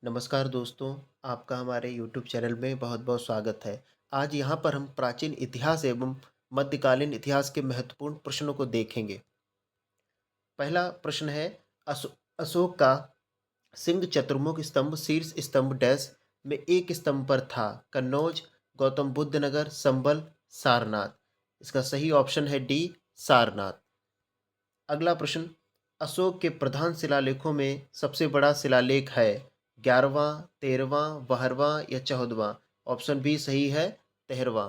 नमस्कार दोस्तों, आपका हमारे यूट्यूब चैनल में बहुत-बहुत स्वागत है। आज यहाँ पर हम प्राचीन इतिहास एवं मध्यकालीन इतिहास के महत्वपूर्ण प्रश्नों को देखेंगे। पहला प्रश्न है अशोक का सिंह चतुर्मुख स्तंभ शीर्ष स्तंभ डैश में एक स्तंभ पर था? कन्नौज, गौतम बुद्ध नगर, संभल, सारनाथ। इसका सही ऑप्शन है डी सारनाथ। अगला प्रश्न, अशोक के प्रधान शिलालेखों में सबसे बड़ा शिलालेख है? 11वां, 13वां, 12वां या 14वां? ऑप्शन बी सही है, 13वां।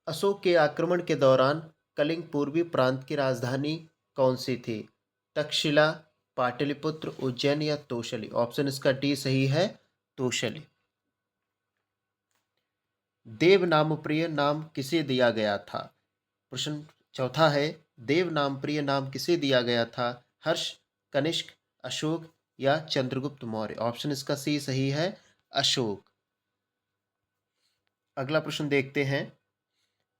अशोक के आक्रमण के दौरान कलिंग पूर्वी प्रांत की राजधानी कौन सी थी? तक्षशिला, पाटलिपुत्र, उज्जैन या तोशली? ऑप्शन इसका डी सही है, तोशली। देव नामप्रिय नाम किसे दिया गया था? प्रश्न चौथा है, देव नाम प्रिय नाम किसे दिया गया था? हर्ष, कनिष्क, अशोक या चंद्रगुप्त मौर्य? ऑप्शन इसका सी सही है, अशोक। अगला प्रश्न देखते हैं,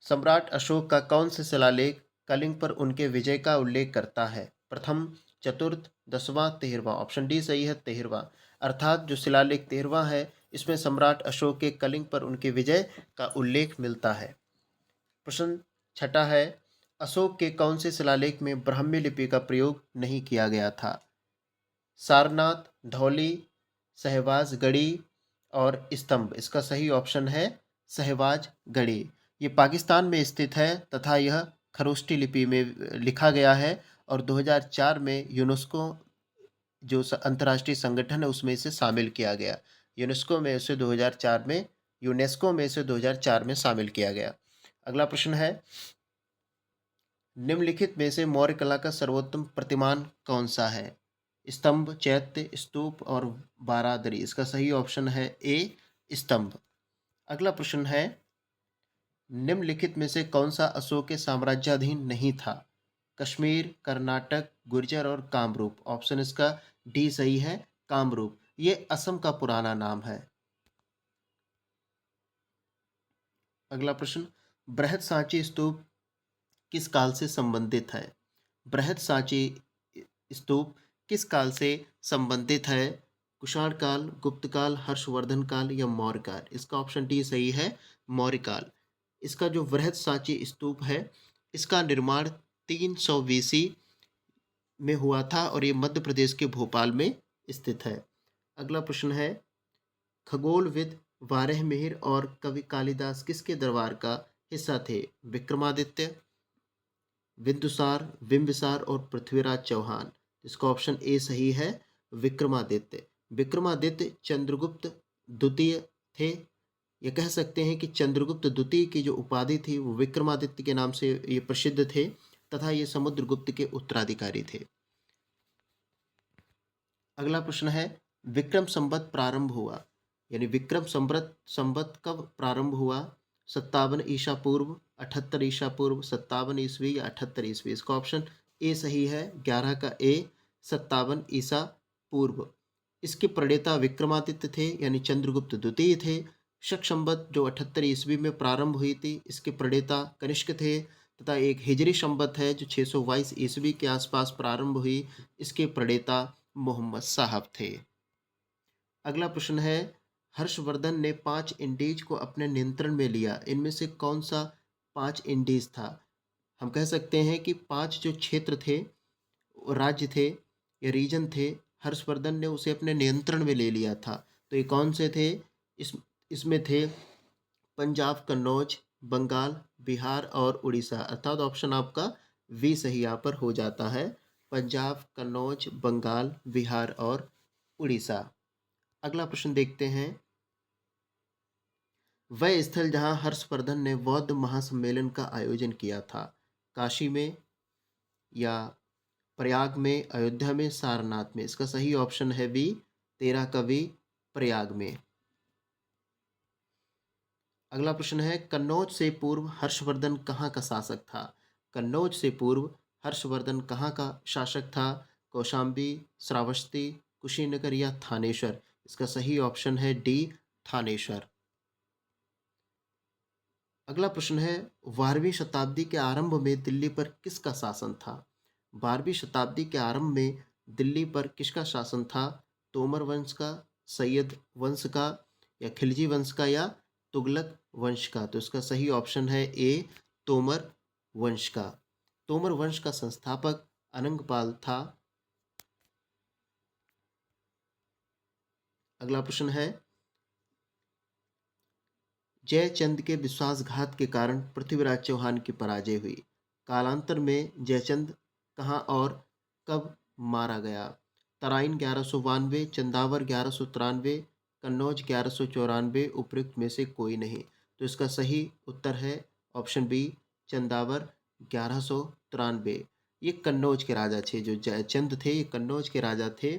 सम्राट अशोक का कौन सा शिलालेख कलिंग पर उनके विजय का उल्लेख करता है? प्रथम, चतुर्थ, 10वां, 13वां? ऑप्शन डी सही है, 13वां। अर्थात जो शिलालेख 13वां है, इसमें सम्राट अशोक के कलिंग पर उनके विजय का उल्लेख मिलता है। प्रश्न छठा है, अशोक के कौन से शिलालेख में ब्राह्मी लिपि का प्रयोग नहीं किया गया था? सारनाथ, धौली, सहवाज गढ़ी और स्तंभ? इसका सही ऑप्शन है सहवाज गढ़ी। ये पाकिस्तान में स्थित है तथा यह खरोष्टी लिपि में लिखा गया है और 2004 में यूनेस्को जो अंतर्राष्ट्रीय संगठन है उसमें इसे शामिल किया गया। यूनेस्को में इसे 2004 में शामिल किया गया। अगला प्रश्न है, निम्नलिखित में से मौर्य कला का सर्वोत्तम प्रतिमान कौन सा है? स्तंभ, चैत्य, स्तूप और बारादरी? इसका सही ऑप्शन है ए स्तंभ। अगला प्रश्न है, निम्नलिखित में से कौन सा अशोक के साम्राज्याधीन नहीं था? कश्मीर, कर्नाटक, गुर्जर और कामरूप? ऑप्शन इसका डी सही है, कामरूप। ये असम का पुराना नाम है। अगला प्रश्न, बृहत सांची स्तूप किस काल से संबंधित है? बृहत सांची स्तूप किस काल से संबंधित है? कुषाण काल, गुप्त काल, हर्षवर्धन काल या मौर्य काल? इसका ऑप्शन डी सही है, मौर्य काल। इसका जो बृहत सांची स्तूप है, इसका निर्माण 300 बीसी में हुआ था और ये मध्य प्रदेश के भोपाल में स्थित है। अगला प्रश्न है, खगोलविद वारेहमिहिर और कवि कालिदास किसके दरबार का हिस्सा थे? विक्रमादित्य, बिंदुसार, बिंबिसार और पृथ्वीराज चौहान? इसका ऑप्शन ए सही है, विक्रमादित्य। विक्रमादित्य चंद्रगुप्त द्वितीय थे। ये कह सकते हैं कि चंद्रगुप्त द्वितीय की जो उपाधि थी वो विक्रमादित्य के नाम से ये प्रसिद्ध थे तथा ये समुद्रगुप्त के उत्तराधिकारी थे। अगला प्रश्न है, विक्रम संवत प्रारंभ हुआ, यानी विक्रम संवत संवत कब प्रारंभ हुआ? 57 ईसा पूर्व, 78 ईसा पूर्व, 57 ईस्वी या 78 ईस्वी? इसका ऑप्शन ए सही है, 11 का ए, 57 ईसा पूर्व। इसके प्रणेता विक्रमादित्य थे, यानी चंद्रगुप्त द्वितीय थे। शक संवत जो 78 ईस्वी में प्रारंभ हुई थी, इसके प्रणेता कनिष्क थे तथा एक हिजरी संवत है जो 622 ईस्वी के आसपास प्रारंभ हुई, इसके प्रणेता मोहम्मद साहब थे। अगला प्रश्न है, हर्षवर्धन ने 5 इंडीज को अपने नियंत्रण में लिया, इनमें से कौन सा 5 इंडीज था? हम कह सकते हैं कि 5 जो क्षेत्र थे, राज्य थे या रीजन थे, हर्षवर्धन ने उसे अपने नियंत्रण में ले लिया था। तो ये कौन से थे? इस इसमें थे पंजाब, कन्नौज, बंगाल, बिहार और उड़ीसा। अर्थात ऑप्शन आपका वी सही यहाँ पर हो जाता है, पंजाब, कन्नौज, बंगाल, बिहार और उड़ीसा। अगला प्रश्न देखते हैं, वह स्थल जहां हर्षवर्धन ने बौद्ध महासम्मेलन का आयोजन किया था? काशी में या प्रयाग में, अयोध्या में, सारनाथ में? इसका सही ऑप्शन है बी, 13 का बी, प्रयाग में। अगला प्रश्न है, कन्नौज से पूर्व हर्षवर्धन कहाँ का शासक था? कन्नौज से पूर्व हर्षवर्धन कहाँ का शासक था? कौशाम्बी, श्रावस्ती, कुशीनगर या थानेश्वर? इसका सही ऑप्शन है डी, थानेश्वर। अगला प्रश्न है, 12वीं शताब्दी के आरंभ में दिल्ली पर किसका शासन था? 12वीं शताब्दी के आरंभ में दिल्ली पर किसका शासन था? तोमर वंश का, सैयद वंश का, या खिलजी वंश का, या तुगलक वंश का? तो इसका सही ऑप्शन है ए, तोमर वंश का। तोमर वंश का संस्थापक अनंगपाल था। अगला प्रश्न है, जयचंद के विश्वासघात के कारण पृथ्वीराज चौहान की पराजय हुई। कालांतर में जयचंद कहाँ और कब मारा गया? तराइन 1192, चंदावर 1193, कन्नौज 1194, उपयुक्त में से कोई नहीं। तो इसका सही उत्तर है ऑप्शन बी, चंदावर 1193। ये कन्नौज के राजा थे, जो जयचंद थे ये कन्नौज के राजा थे।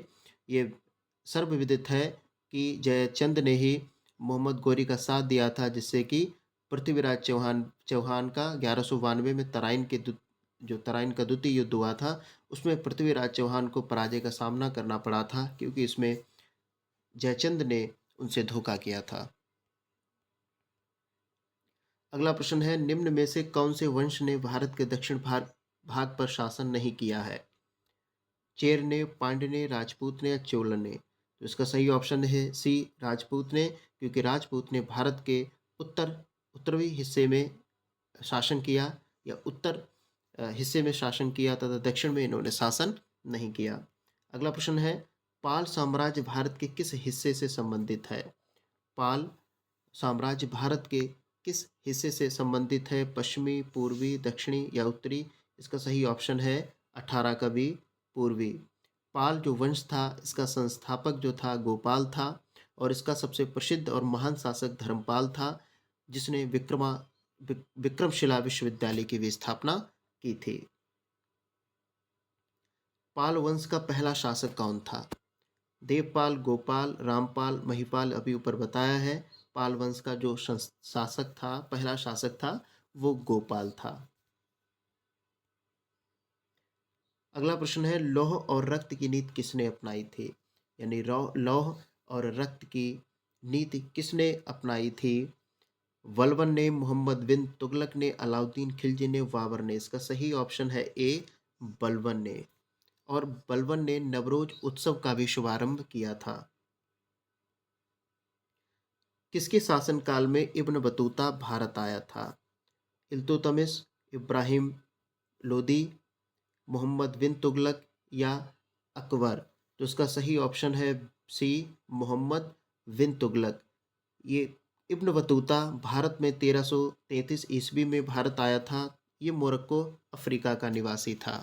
ये सर्वविदित है कि जयचंद ने ही मोहम्मद गोरी का साथ दिया था, जिससे कि पृथ्वीराज चौहान का 1192 में जो तराइन का द्वितीय युद्ध हुआ था, उसमें पृथ्वीराज चौहान को पराजय का सामना करना पड़ा था, क्योंकि इसमें जयचंद ने उनसे धोखा किया था। अगला प्रश्न है, निम्न में से कौन से वंश ने भारत के दक्षिण भाग पर शासन नहीं किया है? चेर ने, पांड्य ने, राजपूत ने, या चोल ने? तो इसका सही ऑप्शन है सी, राजपूत ने, क्योंकि राजपूत ने भारत के उत्तरी हिस्से में शासन किया, या उत्तर हिस्से में शासन किया तथा दक्षिण में इन्होंने शासन नहीं किया। अगला प्रश्न है, पाल साम्राज्य भारत के किस हिस्से से संबंधित है? पाल साम्राज्य भारत के किस हिस्से से संबंधित है? पश्चिमी, पूर्वी, दक्षिणी, या उत्तरी? इसका सही ऑप्शन है 18 का बी, पूर्वी। पाल जो वंश था, इसका संस्थापक जो था गोपाल था, और इसका सबसे प्रसिद्ध और महान शासक धर्मपाल था, जिसने विक्रमशिला विश्वविद्यालय की भी स्थापना की थी। पाल वंश का पहला शासक कौन था? देवपाल, गोपाल, रामपाल, महिपाल? अभी ऊपर बताया है। पाल वंश का जो शासक था, पहला शासक था, वो गोपाल था। अगला प्रश्न है, लौह और रक्त की नीति किसने अपनाई थी? यानी लौह और रक्त की नीति किसने अपनाई थी? बलबन ने, मोहम्मद बिन तुगलक ने, अलाउद्दीन खिलजी ने, बाबर ने? इसका सही ऑप्शन है ए, बलबन ने। और बलबन ने नवरोज उत्सव का भी शुभारंभ किया था। किसके शासनकाल में इब्न बतूता भारत आया था? इल्तुतमिश, इब्राहिम लोदी, मोहम्मद बिन तुगलक, या अकबर? तो इसका सही ऑप्शन है सी, मोहम्मद बिन तुगलक। ये इब्न बतूता भारत में 1333 ईस्वी में भारत आया था। ये मोरक्को अफ्रीका का निवासी था।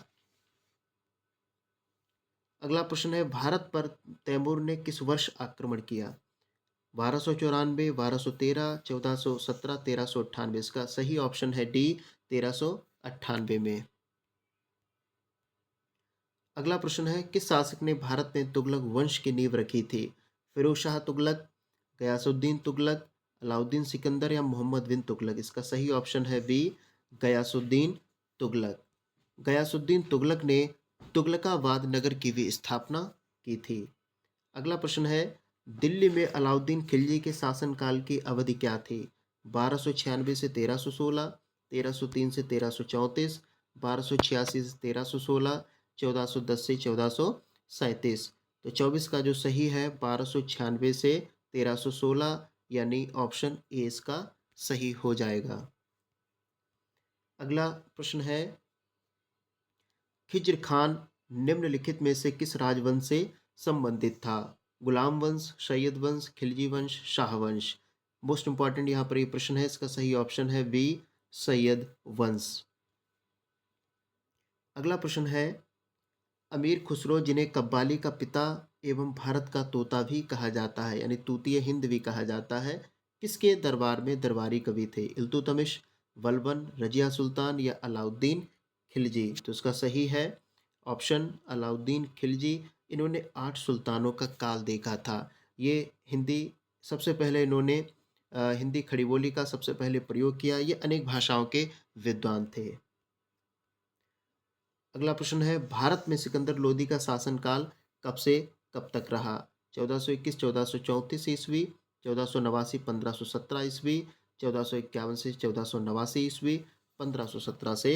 अगला प्रश्न है, भारत पर तैमूर ने किस वर्ष आक्रमण किया? 1294, 1213, 1417, 1398? इसका सही ऑप्शन है डी, 1398 में। अगला प्रश्न है, किस शासक ने भारत में तुगलक वंश की नींव रखी थी? फिरोज शाह तुगलक, गयासुद्दीन तुगलक, अलाउद्दीन सिकंदर, या मोहम्मद बिन तुगलक? इसका सही ऑप्शन है बी, गयासुद्दीन तुगलक। गयासुद्दीन तुगलक ने तुगलकाबाद नगर की भी स्थापना की थी। अगला प्रश्न है, दिल्ली में अलाउद्दीन खिलजी के शासनकाल की अवधि क्या थी? 1296 से 1316, 1303 से 1334, 1286 से 1316, 1410 से 1437? तो 24 का जो सही है 1296 से 1316, यानी ऑप्शन ए इसका सही हो जाएगा। अगला प्रश्न है, खिज्र खान निम्नलिखित में से किस राजवंश से संबंधित था? गुलाम वंश, सैयद वंश, खिलजी वंश, शाह वंश? मोस्ट इंपॉर्टेंट यहाँ पर ये प्रश्न है, इसका सही ऑप्शन है बी, सैयद वंश। अगला प्रश्न है, अमीर खुसरो, जिन्हें कव्वाली का पिता एवं भारत का तोता भी कहा जाता है, यानी तूतीय हिंद भी कहा जाता है, किसके दरबार में दरबारी कवि थे? इल्तुतमिश, बलबन, रजिया सुल्तान, या अलाउद्दीन खिलजी? तो इसका सही है ऑप्शन अलाउद्दीन खिलजी। इन्होंने 8 सुल्तानों का काल देखा था। ये हिंदी सबसे पहले इन्होंने हिंदी खड़ी बोली का सबसे पहले प्रयोग किया। ये अनेक भाषाओं के विद्वान थे। अगला प्रश्न है, भारत में सिकंदर लोदी का शासनकाल कब से कब तक रहा? 1421 1434 ईस्वी, 1489 1517 ईस्वी, 1451 से 1489 ईस्वी, 1517 से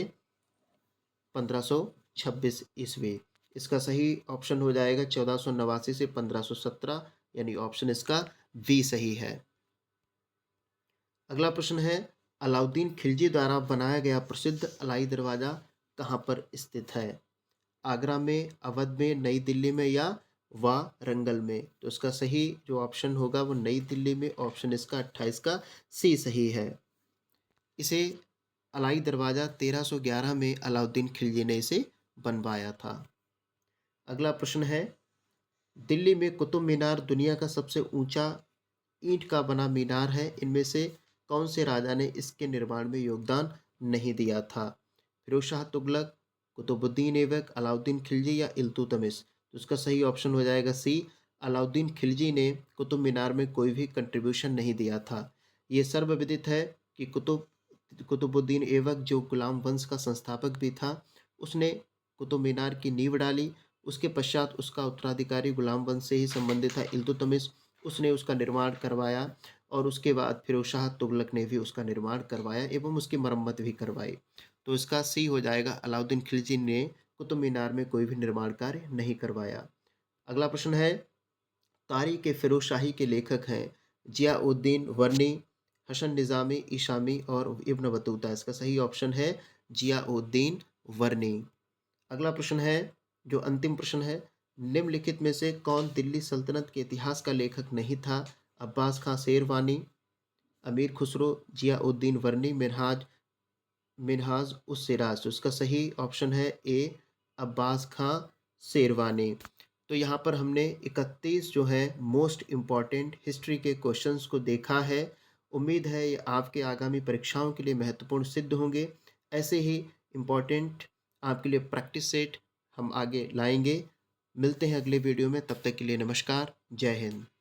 1526 ईस्वी? इसका सही ऑप्शन हो जाएगा 1489 से 1517, यानी ऑप्शन इसका बी सही है। अगला प्रश्न है, अलाउद्दीन खिलजी द्वारा बनाया गया प्रसिद्ध अलाई दरवाज़ा कहाँ पर स्थित है? आगरा में, अवध में, नई दिल्ली में या वारंगल में? तो इसका सही जो ऑप्शन होगा वो नई दिल्ली में, ऑप्शन इसका 28 का सी सही है। इसे अलाई दरवाज़ा 1311 में अलाउद्दीन खिलजी ने इसे बनवाया था। अगला प्रश्न है, दिल्ली में कुतुब मीनार दुनिया का सबसे ऊंचा ईंट का बना मीनार है, इनमें से कौन से राजा ने इसके निर्माण में योगदान नहीं दिया था? फिरोज शाह तुगलक, कुतुबुद्दीन ऐबक, अलाउद्दीन खिलजी या इल्तुतमिश? तो इसका सही ऑप्शन हो जाएगा सी, अलाउद्दीन खिलजी ने कुतुब मीनार में कोई भी कंट्रीब्यूशन नहीं दिया था। ये सर्वविदित है कि कुतुबुद्दीन ऐबक जो गुलाम वंश का संस्थापक भी था, उसने कुतुब मीनार की नींव डाली। उसके पश्चात उसका उत्तराधिकारी गुलाम वंश से ही संबंधित था इल्तुतमिश, उसने उसका निर्माण करवाया और उसके बाद फिरोज शाह तुगलक ने भी उसका निर्माण करवाया एवं उसकी मरम्मत भी करवाई। तो इसका सी हो जाएगा, अलाउद्दीन खिलजी ने कुतुब मीनार में कोई भी निर्माण कार्य नहीं करवाया। अगला प्रश्न है, तारीख ए फिरोज शाही के लेखक हैं जियाउद्दीन वर्नी, हसन निज़ामी, ईशामी और इब्न बतूता? इसका सही ऑप्शन है जियाउद्दीन वर्नी। अगला प्रश्न है, जो अंतिम प्रश्न है, निम्नलिखित में से कौन दिल्ली सल्तनत के इतिहास का लेखक नहीं था? अब्बास खां शेरवानी, अमीर खुसरो, जियाउद्दीन वर्नी, मिनहाज उस सिराज? तो इसका सही ऑप्शन है ए, अब्बास खां शेरवानी। तो यहाँ पर हमने 31 जो है मोस्ट इम्पॉर्टेंट हिस्ट्री के क्वेश्चंस को देखा है। उम्मीद है ये आपके आगामी परीक्षाओं के लिए महत्वपूर्ण सिद्ध होंगे। ऐसे ही इम्पॉर्टेंट आपके लिए प्रैक्टिस सेट हम आगे लाएंगे। मिलते हैं अगले वीडियो में, तब तक के लिए नमस्कार, जय हिंद।